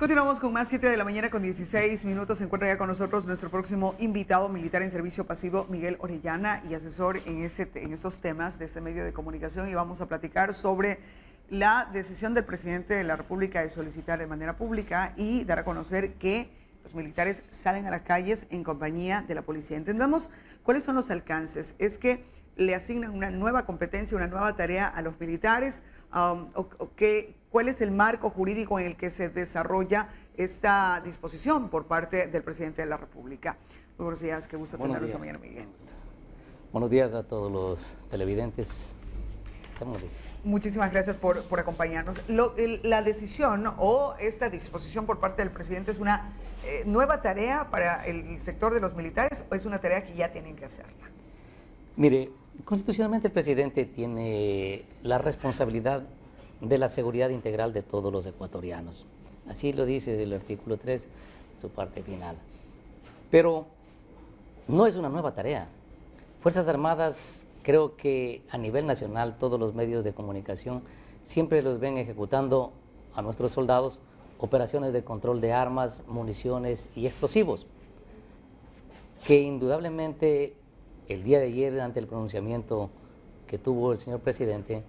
Continuamos con más 7 de la mañana con 16 minutos. Se encuentra ya con nosotros nuestro próximo invitado, militar en servicio pasivo, Miguel Orellana, y asesor en estos temas de este medio de comunicación. Y vamos a platicar sobre la decisión del presidente de la República de solicitar de manera pública y dar a conocer que los militares salen a las calles en compañía de la policía. Entendamos cuáles son los alcances. Es que le asignan una nueva competencia, una nueva tarea a los militares, ¿cuál es el marco jurídico en el que se desarrolla esta disposición por parte del presidente de la República? Muy buenos días, qué gusto tenerlos esta mañana, Miguel. Buenos días a todos los televidentes. Estamos listos. Muchísimas gracias por acompañarnos. La decisión o esta disposición por parte del presidente es una nueva tarea para el sector de los militares, o es una tarea que ya tienen que hacerla. Mire, constitucionalmente el presidente tiene la responsabilidad de la seguridad integral de todos los ecuatorianos. Así lo dice el artículo 3, su parte final. Pero no es una nueva tarea. Fuerzas Armadas, creo que a nivel nacional todos los medios de comunicación siempre los ven ejecutando a nuestros soldados operaciones de control de armas, municiones y explosivos, que indudablemente el día de ayer, ante el pronunciamiento que tuvo el señor presidente,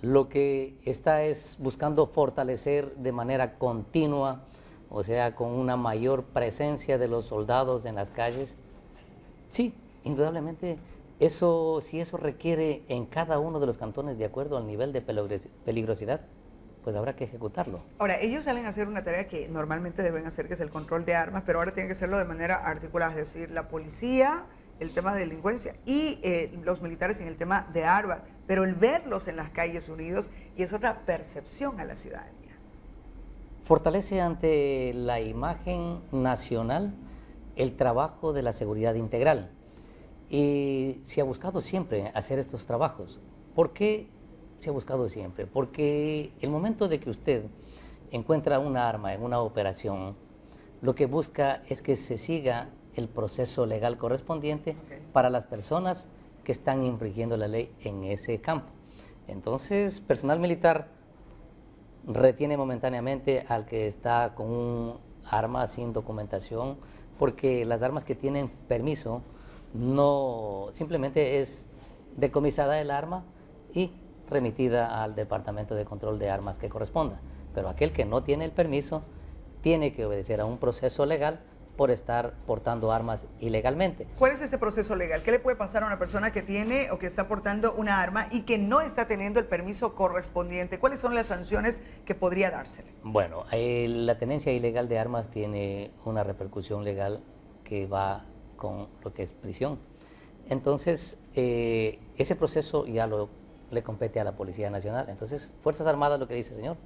lo que está es buscando fortalecer de manera continua, o sea, con una mayor presencia de los soldados en las calles. Sí, indudablemente, si eso requiere en cada uno de los cantones, de acuerdo al nivel de peligrosidad, pues habrá que ejecutarlo. Ahora, ellos salen a hacer una tarea que normalmente deben hacer, que es el control de armas, pero ahora tienen que hacerlo de manera articulada, es decir, la policía, el tema de delincuencia y los militares en el tema de armas, pero el verlos en las calles unidos y es otra percepción a la ciudadanía. Fortalece ante la imagen nacional el trabajo de la seguridad integral y se ha buscado siempre hacer estos trabajos. ¿Por qué se ha buscado siempre? Porque el momento de que usted encuentra una arma en una operación, lo que busca es que se siga el proceso legal correspondiente para las personas que están infringiendo la ley en ese campo. Entonces, personal militar retiene momentáneamente al que está con un arma sin documentación, porque las armas que tienen permiso no simplemente es decomisada el arma y remitida al Departamento de Control de Armas que corresponda. Pero aquel que no tiene el permiso tiene que obedecer a un proceso legal por estar portando armas ilegalmente. ¿Cuál es ese proceso legal? ¿Qué le puede pasar a una persona que tiene o que está portando una arma y que no está teniendo el permiso correspondiente? ¿Cuáles son las sanciones que podría dársele? Bueno, la tenencia ilegal de armas tiene una repercusión legal que va con lo que es prisión. Entonces, ese proceso ya le compete a la Policía Nacional. Entonces, Fuerzas Armadas lo que dice, señor,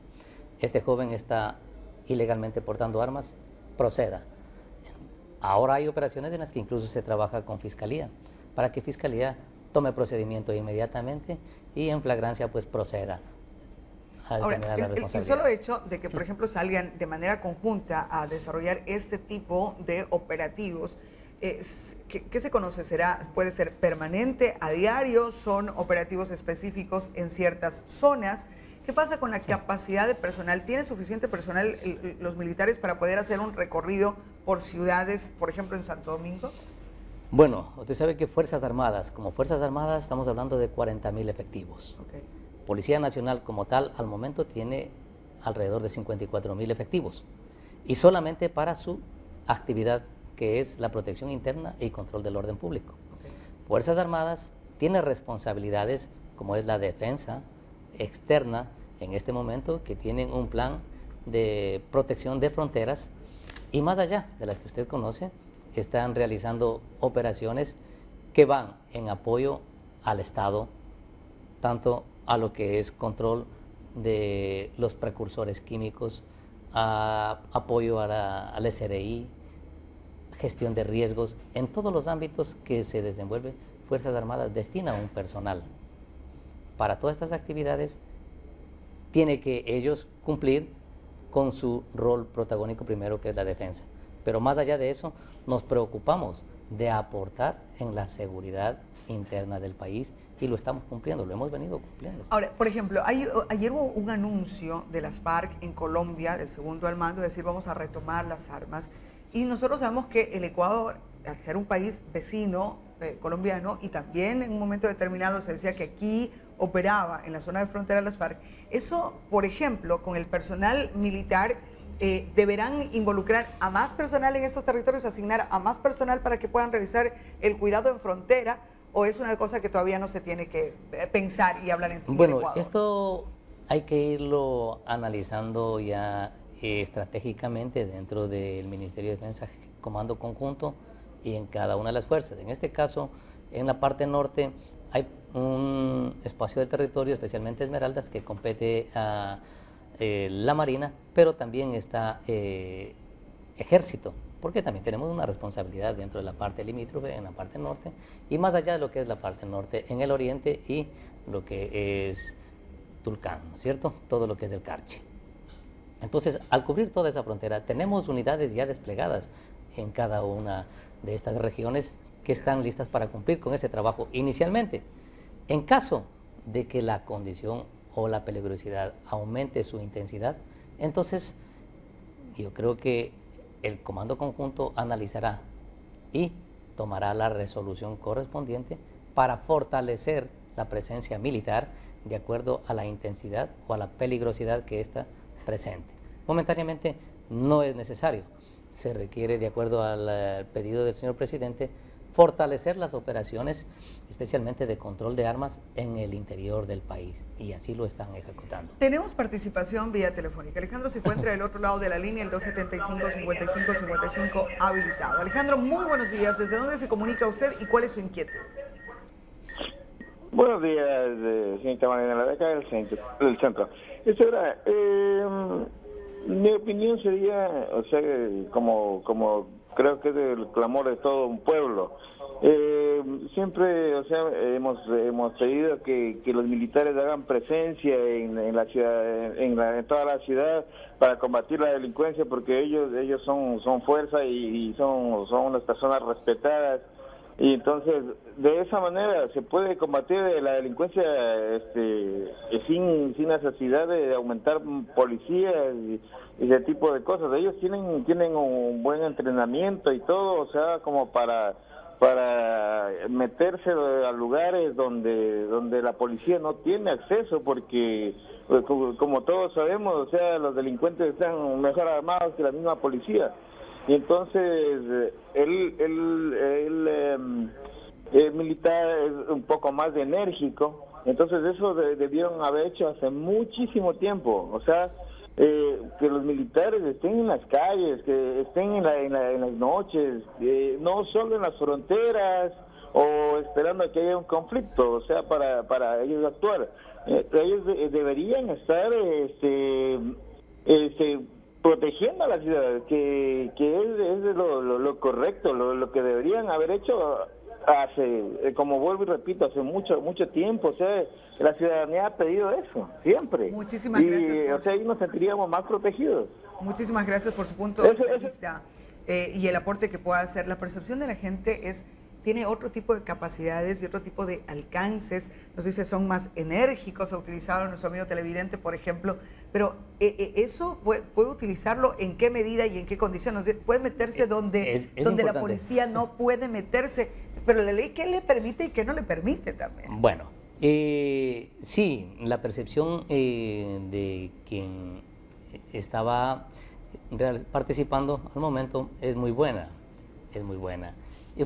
este joven está ilegalmente portando armas, proceda. Ahora hay operaciones en las que incluso se trabaja con Fiscalía, para que Fiscalía tome procedimiento inmediatamente y en flagrancia pues proceda a determinar la responsabilidad. El solo hecho de que, por ejemplo, salgan de manera conjunta a desarrollar este tipo de operativos, ¿qué se conoce? ¿Puede ser permanente, a diario? ¿Son operativos específicos en ciertas zonas? ¿Qué pasa con la capacidad de personal? ¿Tiene suficiente personal los militares para poder hacer un recorrido por ciudades, por ejemplo, en Santo Domingo? Bueno, usted sabe que Fuerzas Armadas, como Fuerzas Armadas, estamos hablando de 40.000 efectivos. Okay. Policía Nacional como tal, al momento tiene alrededor de 54.000 efectivos. Y solamente para su actividad, que es la protección interna y control del orden público. Okay. Fuerzas Armadas tiene responsabilidades como es la defensa externa, en este momento, que tienen un plan de protección de fronteras y más allá de las que usted conoce, están realizando operaciones que van en apoyo al Estado, tanto a lo que es control de los precursores químicos, apoyo al SRI, gestión de riesgos, en todos los ámbitos que se desenvuelve, Fuerzas Armadas destina un personal. Para todas estas actividades tiene que ellos cumplir con su rol protagónico primero, que es la defensa. Pero más allá de eso, nos preocupamos de aportar en la seguridad interna del país y lo estamos cumpliendo, lo hemos venido cumpliendo. Ahora, por ejemplo, ayer hubo un anuncio de las FARC en Colombia, del segundo al mando, es decir, vamos a retomar las armas. Y nosotros sabemos que el Ecuador, al ser un país vecino colombiano, y también en un momento determinado se decía que aquí operaba en la zona de frontera las FARC, eso, por ejemplo, con el personal militar, deberán involucrar a más personal en estos territorios, asignar a más personal para que puedan realizar el cuidado en frontera, o es una cosa que todavía no se tiene que pensar y hablar en Bueno, Ecuador. esto hay que irlo analizando ya estratégicamente dentro del Ministerio de Defensa, Comando Conjunto y en cada una de las fuerzas. En este caso, en la parte norte hay un espacio del territorio, especialmente Esmeraldas, que compete a la Marina, pero también está Ejército, porque también tenemos una responsabilidad dentro de la parte limítrofe, en la parte norte, y más allá de lo que es la parte norte, en el oriente y lo que es Tulcán, ¿cierto? Todo lo que es el Carchi. Entonces, al cubrir toda esa frontera, tenemos unidades ya desplegadas en cada una de estas regiones que están listas para cumplir con ese trabajo inicialmente. En caso de que la condición o la peligrosidad aumente su intensidad, entonces yo creo que el Comando Conjunto analizará y tomará la resolución correspondiente para fortalecer la presencia militar de acuerdo a la intensidad o a la peligrosidad que ésta presente. Momentáneamente no es necesario, se requiere, de acuerdo al pedido del señor presidente, fortalecer las operaciones, especialmente de control de armas en el interior del país, y así lo están ejecutando. Tenemos participación vía telefónica. Alejandro se encuentra del otro lado de la línea, el 275-5555 habilitado. Alejandro, muy buenos días. ¿Desde dónde se comunica usted y cuál es su inquietud? Buenos días, señorita Mariana, de acá del centro. Mi opinión sería, o sea, como creo que es el clamor de todo un pueblo. Siempre, o sea, hemos pedido que los militares hagan presencia en la ciudad, en toda la ciudad para combatir la delincuencia, porque ellos son fuerza y son unas personas respetadas. Y entonces, de esa manera se puede combatir la delincuencia sin necesidad de aumentar policías y ese tipo de cosas. Ellos tienen un buen entrenamiento y todo, o sea, como para meterse a lugares donde la policía no tiene acceso, porque como todos sabemos, o sea, los delincuentes están mejor armados que la misma policía. Y entonces el militar es un poco más enérgico, entonces eso debieron haber hecho hace muchísimo tiempo, o sea, que los militares estén en las calles, que estén en las noches, no solo en las fronteras o esperando a que haya un conflicto, o sea, para ellos actuar. Ellos deberían estar protegiendo a la ciudad, que es lo correcto, lo que deberían haber hecho hace, como vuelvo y repito, hace mucho tiempo. O sea, la ciudadanía ha pedido eso, siempre. Muchísimas gracias. O sea, ahí nos sentiríamos más protegidos. Muchísimas gracias por su punto de vista y el aporte que pueda hacer. La percepción de la gente tiene otro tipo de capacidades y otro tipo de alcances. Nos dice, son más enérgicos, ha utilizado nuestro amigo televidente, por ejemplo, pero eso puede utilizarlo en qué medida y en qué condiciones. Puede meterse donde la policía no puede meterse, pero la ley, ¿qué le permite y qué no le permite también? Bueno, sí, la percepción de quien estaba participando al momento es muy buena, es muy buena.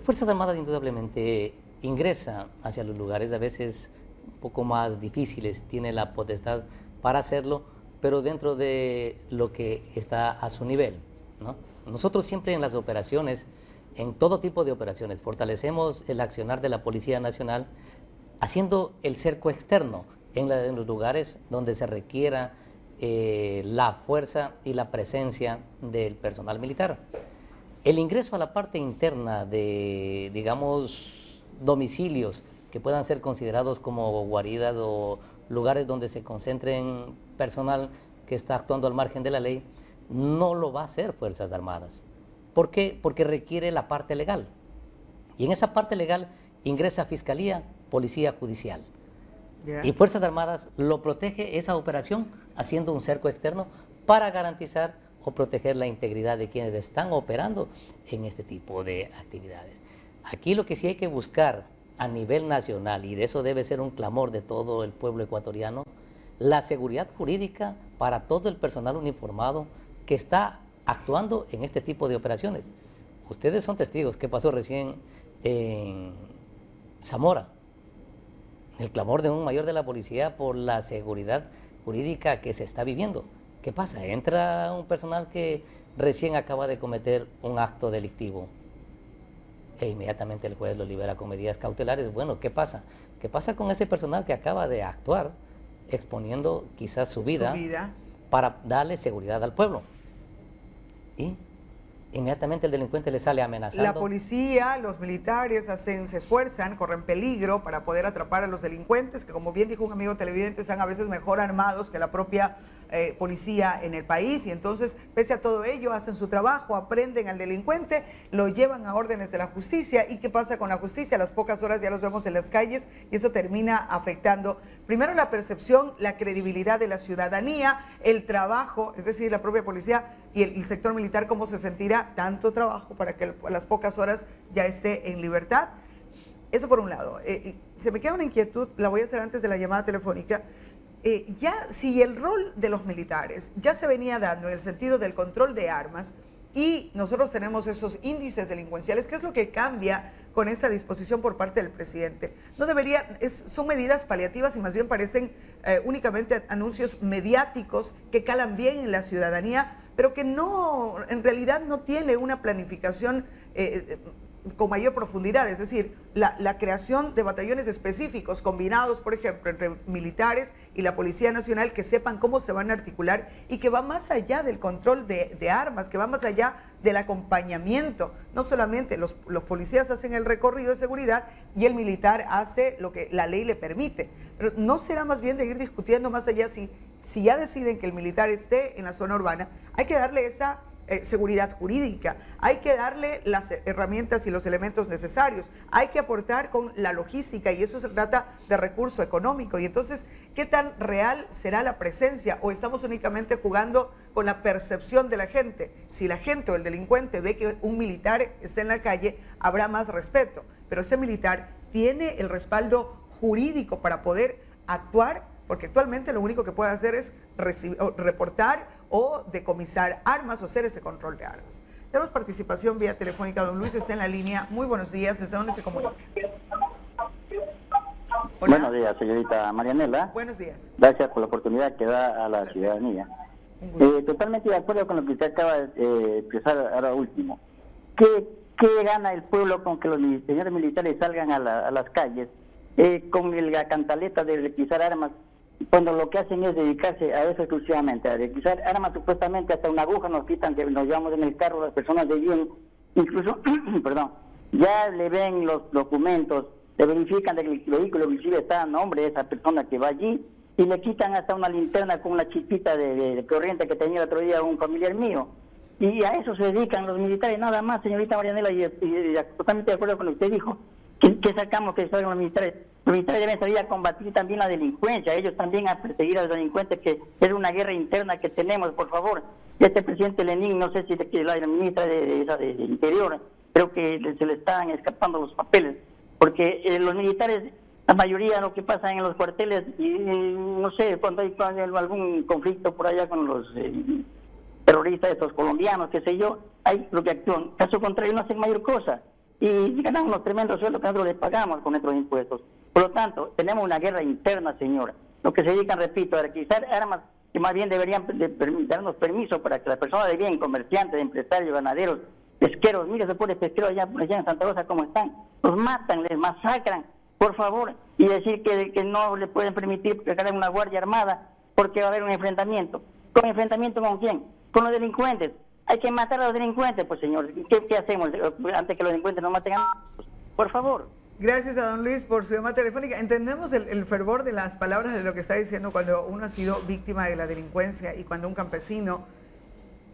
Fuerzas Armadas indudablemente ingresa hacia los lugares a veces un poco más difíciles, tiene la potestad para hacerlo, pero dentro de lo que está a su nivel, ¿no? Nosotros siempre en las operaciones, en todo tipo de operaciones, fortalecemos el accionar de la Policía Nacional haciendo el cerco externo en los lugares donde se requiera la fuerza y la presencia del personal militar. El ingreso a la parte interna de, digamos, domicilios que puedan ser considerados como guaridas o lugares donde se concentren personal que está actuando al margen de la ley, no lo va a hacer Fuerzas Armadas. ¿Por qué? Porque requiere la parte legal. Y en esa parte legal ingresa Fiscalía, Policía Judicial. Yeah. Y Fuerzas Armadas lo protege esa operación haciendo un cerco externo para garantizar o proteger la integridad de quienes están operando en este tipo de actividades. Aquí lo que sí hay que buscar a nivel nacional, y de eso debe ser un clamor de todo el pueblo ecuatoriano, la seguridad jurídica para todo el personal uniformado que está actuando en este tipo de operaciones. Ustedes son testigos, ¿qué pasó recién en Zamora? El clamor de un mayor de la policía por la seguridad jurídica que se está viviendo. ¿Qué pasa? Entra un personal que recién acaba de cometer un acto delictivo e inmediatamente el juez lo libera con medidas cautelares. Bueno, ¿qué pasa? ¿Qué pasa con ese personal que acaba de actuar exponiendo quizás su vida para darle seguridad al pueblo? Y inmediatamente el delincuente le sale amenazando. La policía, los militares se esfuerzan, corren peligro para poder atrapar a los delincuentes, que como bien dijo un amigo televidente, están a veces mejor armados que la propia policía en el país, y entonces, pese a todo ello, hacen su trabajo, aprenden al delincuente, lo llevan a órdenes de la justicia. ¿Y qué pasa con la justicia? A las pocas horas ya los vemos en las calles y eso termina afectando primero la percepción, la credibilidad de la ciudadanía, el trabajo, es decir, la propia policía y el sector militar, cómo se sentirá tanto trabajo para que a las pocas horas ya esté en libertad. Eso por un lado. Se me queda una inquietud, la voy a hacer antes de la llamada telefónica. Ya si el rol de los militares ya se venía dando en el sentido del control de armas y nosotros tenemos esos índices delincuenciales, ¿qué es lo que cambia con esta disposición por parte del presidente? No debería, son medidas paliativas y más bien parecen únicamente anuncios mediáticos que calan bien en la ciudadanía, pero que no, en realidad no tiene una planificación con mayor profundidad, es decir, la creación de batallones específicos combinados, por ejemplo, entre militares y la Policía Nacional, que sepan cómo se van a articular y que va más allá del control de armas, que va más allá del acompañamiento. No solamente los policías hacen el recorrido de seguridad y el militar hace lo que la ley le permite, pero no será más bien de ir discutiendo más allá si ya deciden que el militar esté en la zona urbana, hay que darle esa seguridad jurídica, hay que darle las herramientas y los elementos necesarios, hay que aportar con la logística y eso se trata de recurso económico. Y entonces, ¿qué tan real será la presencia o estamos únicamente jugando con la percepción de la gente? Si la gente o el delincuente ve que un militar está en la calle, habrá más respeto, pero ese militar tiene el respaldo jurídico para poder actuar, porque actualmente lo único que puede hacer es reportar o decomisar armas o hacer ese control de armas. Tenemos participación vía telefónica. Don Luis está en la línea. Muy buenos días. ¿Desde dónde se comunica? Hola. Buenos días, señorita Marianela. Buenos días. Gracias por la oportunidad que da a la ciudadanía. Totalmente de acuerdo con lo que usted acaba de expresar ahora último. ¿Qué gana el pueblo con que los señores militares salgan a las calles con la cantaleta de requisar armas, cuando lo que hacen es dedicarse a eso exclusivamente, a requisar armas? Supuestamente hasta una aguja nos quitan, que nos llevamos en el carro las personas de bien, incluso, perdón, ya le ven los documentos, le verifican que el vehículo inclusive está a nombre de esa persona que va allí, y le quitan hasta una linterna con una chispita de corriente que tenía el otro día un familiar mío. Y a eso se dedican los militares, nada más, señorita Marianela, y totalmente de acuerdo con lo que usted dijo. ¿Qué sacamos que salgan los militares? Los militares deben salir a combatir también la delincuencia, ellos también a perseguir a los delincuentes, que es una guerra interna que tenemos, por favor. Este presidente Lenín, no sé si la ministra de Interior, creo que se le están escapando los papeles, porque los militares, la mayoría de lo que pasa en los cuarteles, y no sé, cuando hay algún conflicto por allá con los terroristas, estos colombianos, qué sé yo, hay lo que actúan, caso contrario no hacen mayor cosa. Y ganamos unos tremendos sueldos que nosotros les pagamos con nuestros impuestos. Por lo tanto, tenemos una guerra interna, señora. Lo que se dedican, repito, a requisar armas que más bien deberían darnos permiso para que las personas de bien, comerciantes, empresarios, ganaderos, pesqueros, mire esos pobres pesqueros allá en Santa Rosa cómo están, los matan, les masacran, por favor, y decir que no le pueden permitir que hagan una guardia armada porque va a haber un enfrentamiento. ¿Con enfrentamiento con quién? Con los delincuentes. Hay que matar a los delincuentes, pues señor. ¿Qué hacemos antes que los delincuentes nos maten a nosotros? Por favor. Gracias a don Luis por su llamada telefónica. Entendemos el fervor de las palabras de lo que está diciendo cuando uno ha sido víctima de la delincuencia y cuando un campesino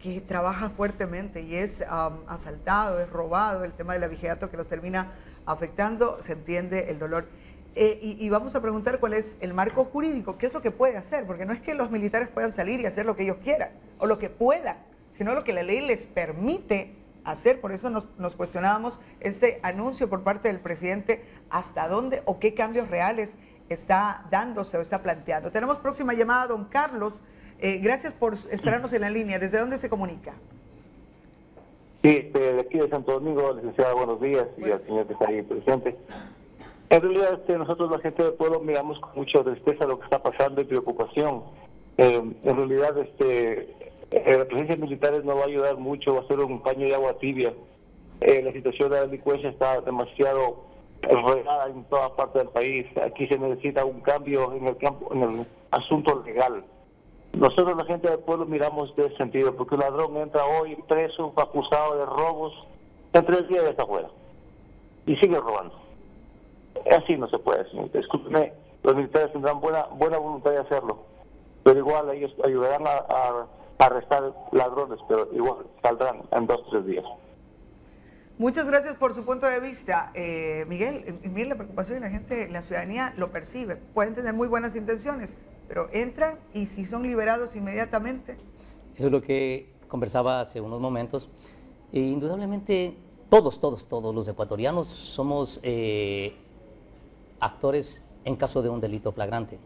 que trabaja fuertemente y es asaltado, es robado, el tema del abigeato que los termina afectando, se entiende el dolor. Y vamos a preguntar cuál es el marco jurídico, qué es lo que puede hacer, porque no es que los militares puedan salir y hacer lo que ellos quieran, o lo que puedan, sino lo que la ley les permite hacer. Por eso nos cuestionábamos este anuncio por parte del presidente, hasta dónde o qué cambios reales está dándose o está planteando. Tenemos próxima llamada, don Carlos. Gracias por esperarnos en la línea. ¿Desde dónde se comunica? Sí, de aquí de Santo Domingo, licenciada, buenos días, y al señor que está ahí presente. En realidad, nosotros, la gente del pueblo, miramos con mucha tristeza lo que está pasando y preocupación. En realidad, la presencia de militares no va a ayudar mucho, va a ser un paño de agua tibia. La situación de la delincuencia está demasiado regada en toda parte del país. Aquí se necesita un cambio en el asunto legal. Nosotros, la gente del pueblo, miramos de ese sentido, porque un ladrón entra hoy preso, acusado de robos, en 3 días ya está afuera y sigue robando. Así no se puede, señor. Discúlpeme, los militares tendrán buena voluntad de hacerlo, pero igual ellos ayudarán a arrestar ladrones, pero igual saldrán en 2 o 3 días. Muchas gracias por su punto de vista, Miguel. Miguel, la preocupación de la gente, la ciudadanía lo percibe. Pueden tener muy buenas intenciones, pero entran y si son liberados inmediatamente. Eso es lo que conversaba hace unos momentos. Indudablemente, todos los ecuatorianos somos actores en caso de un delito flagrante.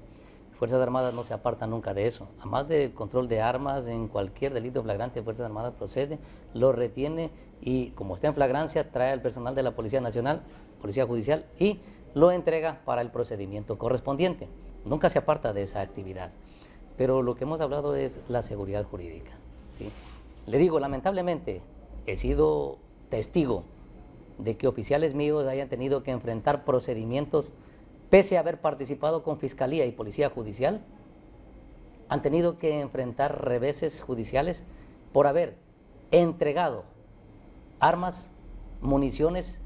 Fuerzas Armadas no se apartan nunca de eso. Además del control de armas, en cualquier delito flagrante, Fuerzas Armadas procede, lo retiene y, como está en flagrancia, trae al personal de la Policía Nacional, Policía Judicial, y lo entrega para el procedimiento correspondiente. Nunca se aparta de esa actividad. Pero lo que hemos hablado es la seguridad jurídica, ¿sí? Le digo, lamentablemente, he sido testigo de que oficiales míos hayan tenido que enfrentar procedimientos, pese a haber participado con Fiscalía y Policía Judicial, han tenido que enfrentar reveses judiciales por haber entregado armas, municiones,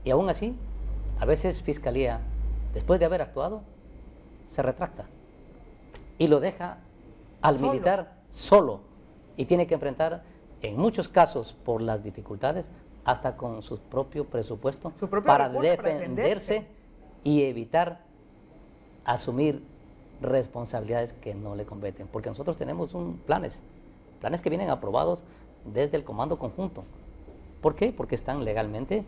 y aún así, a veces Fiscalía, después de haber actuado, se retracta y lo deja al militar solo, y tiene que enfrentar, en muchos casos, por las dificultades, hasta con su propio presupuesto para defenderse y evitar asumir responsabilidades que no le competen. Porque nosotros tenemos planes que vienen aprobados desde el Comando Conjunto. ¿Por qué? Porque están legalmente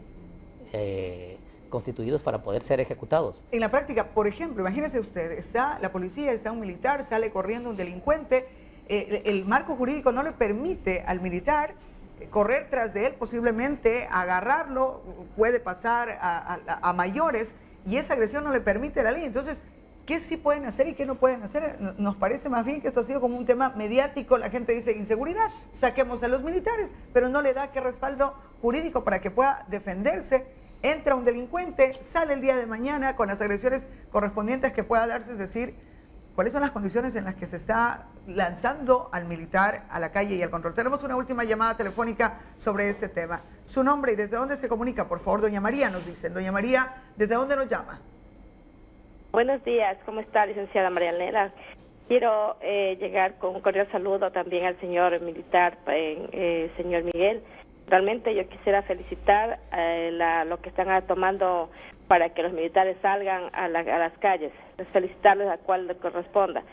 constituidos para poder ser ejecutados. En la práctica, por ejemplo, imagínese usted, está la policía, está un militar, sale corriendo un delincuente, el marco jurídico no le permite al militar correr tras de él, posiblemente agarrarlo, puede pasar a mayores, y esa agresión no le permite la ley. Entonces, ¿qué sí pueden hacer y qué no pueden hacer? Nos parece más bien que esto ha sido como un tema mediático. La gente dice inseguridad, saquemos a los militares, pero no le da qué respaldo jurídico para que pueda defenderse. Entra un delincuente, sale el día de mañana con las agresiones correspondientes que pueda darse, es decir, ¿cuáles son las condiciones en las que se está lanzando al militar a la calle y al control? Tenemos una última llamada telefónica sobre este tema. Su nombre y desde dónde se comunica, por favor. Doña María, nos dicen. Doña María, ¿desde dónde nos llama? Buenos días, ¿cómo está, licenciada María Elena? Quiero llegar con un cordial saludo también al señor militar, señor Miguel. Realmente yo quisiera felicitar lo que están tomando para que los militares salgan a las calles, felicitarles a cual le corresponda.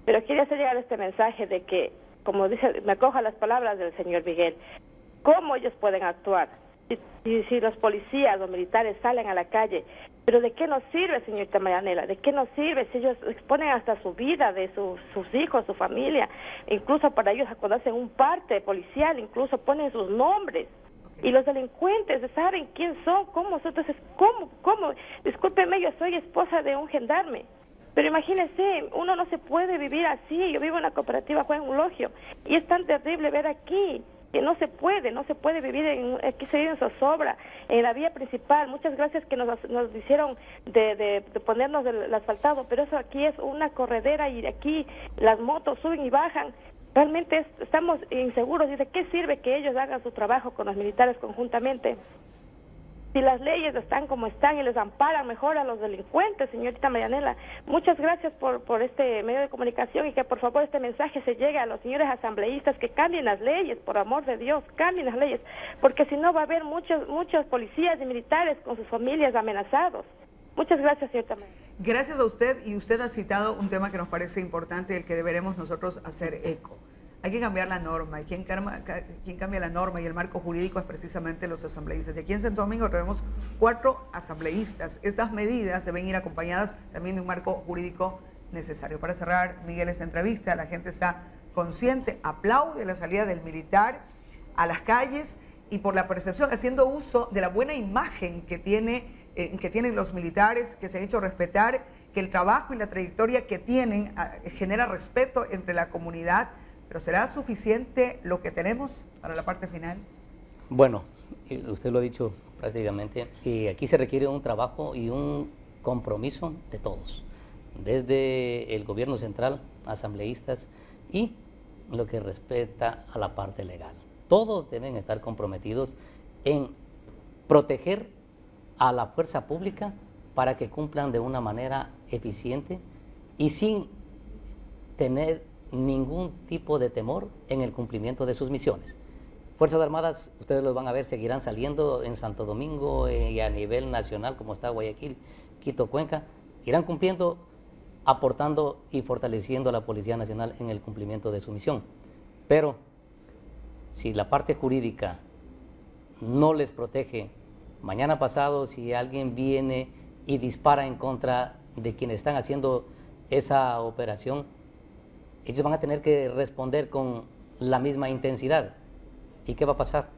Pero quería hacer llegar este mensaje de que, como dice, me acojo a las palabras del señor Miguel, ¿cómo ellos pueden actuar? Si los policías, los militares salen a la calle, ¿pero de qué nos sirve, señorita Marianela? ¿De qué nos sirve si ellos exponen hasta su vida, de sus hijos, su familia? Incluso para ellos, cuando hacen un parte policial, incluso ponen sus nombres. Y los delincuentes saben quién son, cómo son. Entonces, ¿cómo? Discúlpeme, yo soy esposa de un gendarme. Pero imagínense, uno no se puede vivir así. Yo vivo en la cooperativa Juan Eulogio y es tan terrible ver aquí que no se puede vivir aquí se vive en zozobra, en la vía principal. Muchas gracias que nos hicieron de ponernos el asfaltado, pero eso aquí es una corredera y aquí las motos suben y bajan. Realmente estamos inseguros. ¿Y de qué sirve que ellos hagan su trabajo con los militares conjuntamente? si las leyes están como están y les amparan mejor a los delincuentes, señorita Marianela. Muchas gracias por este medio de comunicación y que por favor este mensaje se llegue a los señores asambleístas, que cambien las leyes, por amor de Dios, cambien las leyes, porque si no va a haber muchos policías y militares con sus familias amenazados. Muchas gracias, señorita Marianela. Gracias a usted, y usted ha citado un tema que nos parece importante, el que deberemos nosotros hacer eco. Hay que cambiar la norma, y quien cambia la norma y el marco jurídico es precisamente los asambleístas. Y aquí en Santo Domingo tenemos 4 asambleístas. Estas medidas deben ir acompañadas también de un marco jurídico necesario. Para cerrar, Miguel, esta entrevista, la gente está consciente, aplaude la salida del militar a las calles y por la percepción, haciendo uso de la buena imagen que tienen los militares, que se han hecho respetar, que el trabajo y la trayectoria que tienen genera respeto entre la comunidad. ¿Pero será suficiente lo que tenemos para la parte final? Bueno, usted lo ha dicho prácticamente, aquí se requiere un trabajo y un compromiso de todos, desde el gobierno central, asambleístas y lo que respecta a la parte legal. Todos deben estar comprometidos en proteger a la fuerza pública para que cumplan de una manera eficiente y sin tener ningún tipo de temor en el cumplimiento de sus misiones. Fuerzas Armadas, ustedes los van a ver, seguirán saliendo en Santo Domingo y a nivel nacional, como está Guayaquil, Quito, Cuenca, irán cumpliendo, aportando y fortaleciendo a la Policía Nacional en el cumplimiento de su misión. Pero si la parte jurídica no les protege, mañana pasado si alguien viene y dispara en contra de quienes están haciendo esa operación, ellos van a tener que responder con la misma intensidad. ¿Y qué va a pasar?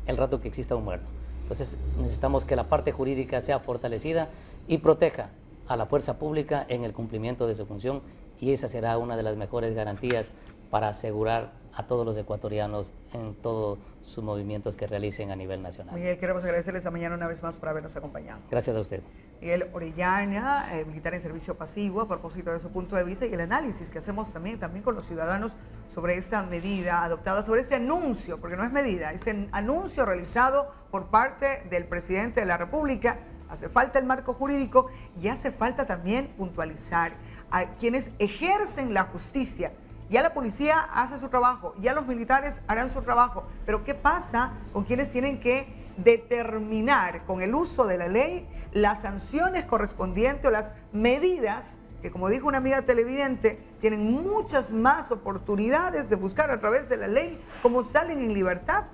El rato que exista un muerto. Entonces necesitamos que la parte jurídica sea fortalecida y proteja a la fuerza pública en el cumplimiento de su función, y esa será una de las mejores garantías para asegurar a todos los ecuatorianos en todos sus movimientos que realicen a nivel nacional. Miguel, queremos agradecerles esta mañana una vez más por habernos acompañado. Gracias a usted. Miguel Orellana, militar en servicio pasivo, a propósito de su punto de vista y el análisis que hacemos también con los ciudadanos sobre esta medida adoptada, sobre este anuncio, porque no es medida, este anuncio realizado por parte del presidente de la República. Hace falta el marco jurídico y hace falta también puntualizar a quienes ejercen la justicia. Ya la policía hace su trabajo, ya los militares harán su trabajo, pero ¿qué pasa con quienes tienen que determinar con el uso de la ley las sanciones correspondientes o las medidas que, como dijo una amiga televidente, tienen muchas más oportunidades de buscar a través de la ley cómo salen en libertad,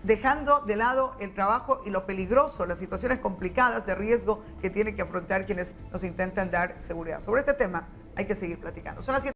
dejando de lado el trabajo y lo peligroso, las situaciones complicadas de riesgo que tienen que afrontar quienes nos intentan dar seguridad? Sobre este tema hay que seguir platicando. Son las 7.